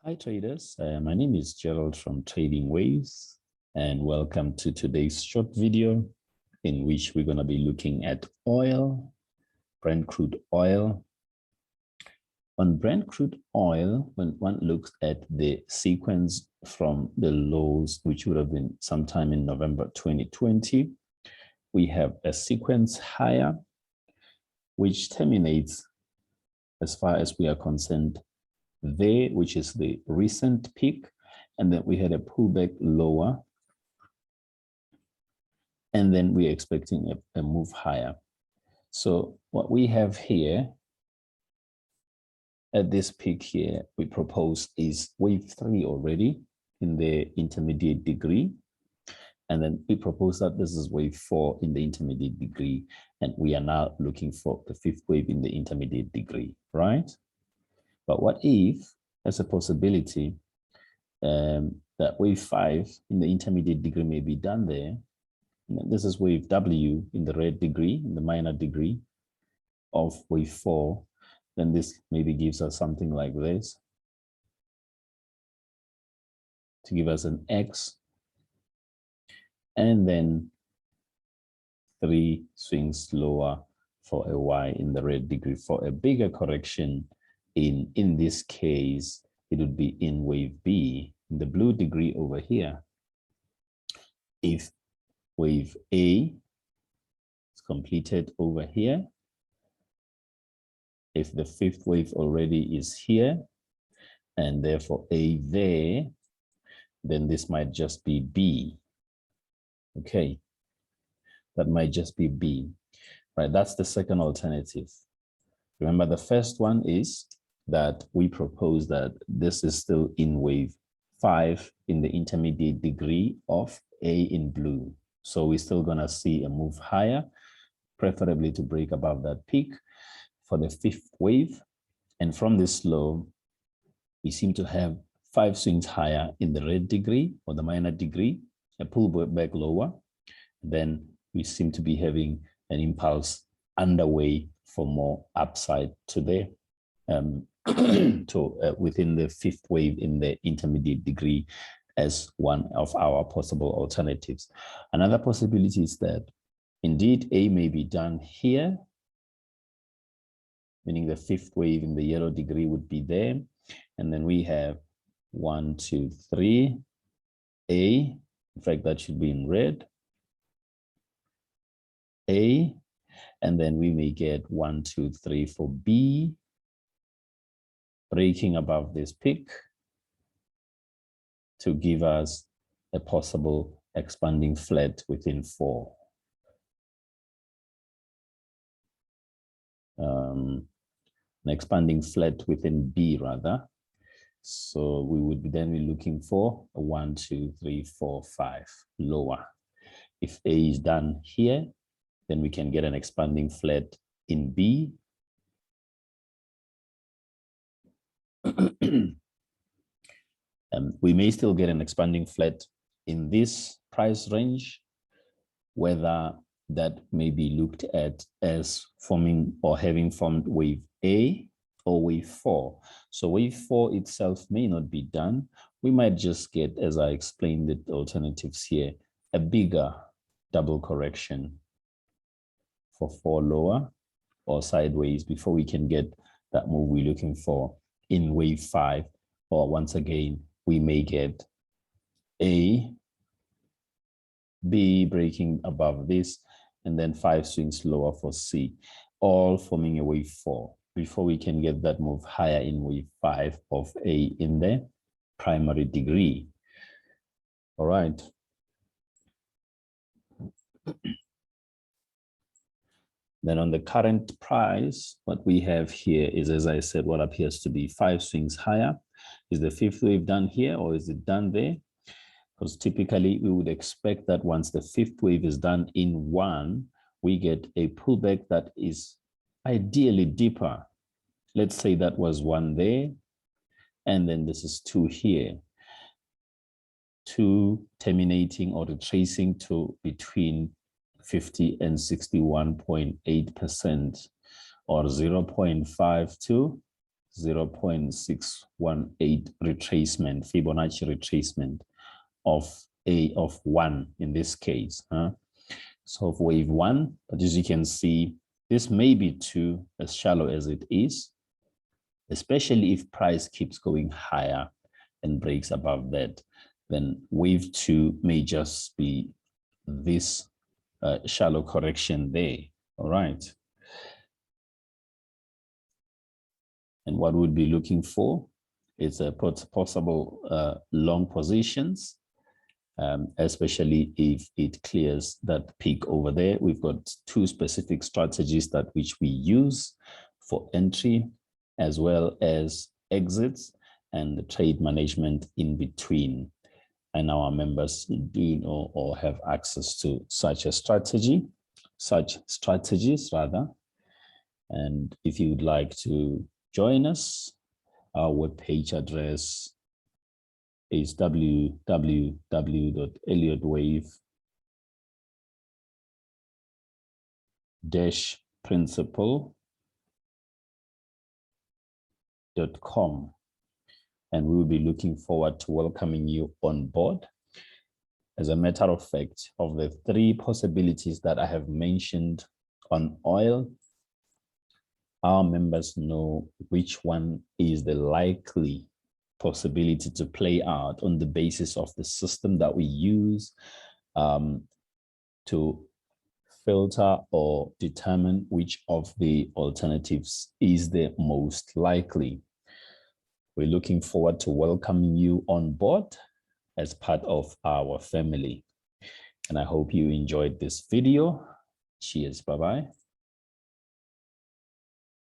Hi traders, my name is Gerald from Trading Waves, and welcome to today's short video in which we're going to be looking at oil, Brent crude oil. On Brent crude oil, when one looks at the sequence from the lows, which would have been sometime in November 2020, we have a sequence higher, which terminates, as far as we are concerned, there, which is the recent peak, and then we had a pullback lower, and then we're expecting a move higher. So what we have here at this peak here, we propose is wave 3 already in the intermediate degree, and then we propose that this is wave 4 in the intermediate degree, and we are now looking for the 5th wave in the intermediate degree, right? But what if there's a possibility that wave 5 in the intermediate degree may be done there? And this is wave W in the red degree, in the minor degree of wave 4. Then this maybe gives us something like this, to give us an X, and then 3 swings lower for a Y in the red degree for a bigger correction. In this case, it would be in wave B, in the blue degree over here. If wave A is completed over here, if the 5th wave already is here, and therefore A there, then this might just be B. Okay, that might just be B, right? That's the second alternative. Remember, the first one is that we propose that this is still in wave 5 in the intermediate degree of A in blue. So we're still going to see a move higher, preferably to break above that peak for the 5th wave. And from this low, we seem to have 5 swings higher in the red degree or the minor degree, a pullback lower. Then we seem to be having an impulse underway for more upside to there. Within the 5th wave in the intermediate degree as one of our possible alternatives. Another possibility is that indeed A may be done here, meaning the 5th wave in the yellow degree would be there. And then we have 1, 2, 3, A. In fact, that should be in red. A. And then we may get 1, 2, 3 for B, breaking above this peak to give us a possible expanding flat within 4. An expanding flat within B rather. So we would then be looking for a 1, 2, 3, 4, 5 lower. If A is done here, then we can get an expanding flat in B. We may still get an expanding flat in this price range, whether that may be looked at as forming or having formed wave A or wave 4. So wave 4 itself may not be done. We might just get, as I explained the alternatives here, a bigger double correction for 4 lower or sideways before we can get that move we're looking for in wave 5. Or once again, we may get A, B breaking above this, and then 5 swings lower for C, all forming a wave 4 before we can get that move higher in wave 5 of A in the primary degree. All right. Then on the current price, what we have here is, as I said, what appears to be 5 swings higher. Is the 5th wave done here or is it done there? Because typically we would expect that once the 5th wave is done in 1, we get a pullback that is ideally deeper. Let's say that was 1 there, and then this is 2 here. 2 terminating or retracing to between 50 and 61.8%, or 0.5 to 0.618 retracement, Fibonacci retracement of A of 1 in this case. So of wave 1, but as you can see, this may be too as shallow as it is, especially if price keeps going higher and breaks above that. Then wave 2 may just be this shallow correction there. All right. And what we'd be looking for is a possible long positions, especially if it clears that peak over there. We've got 2 specific strategies that which we use for entry as well as exits and the trade management in between. And our members do know or have access to such strategies rather. And if you would like to join us, our webpage address is www.elliottwave-principle.com. And we will be looking forward to welcoming you on board. As a matter of fact, of the 3 possibilities that I have mentioned on oil, our members know which one is the likely possibility to play out on the basis of the system that we use to filter or determine which of the alternatives is the most likely. We're looking forward to welcoming you on board as part of our family. And I hope you enjoyed this video. Cheers. Bye-bye.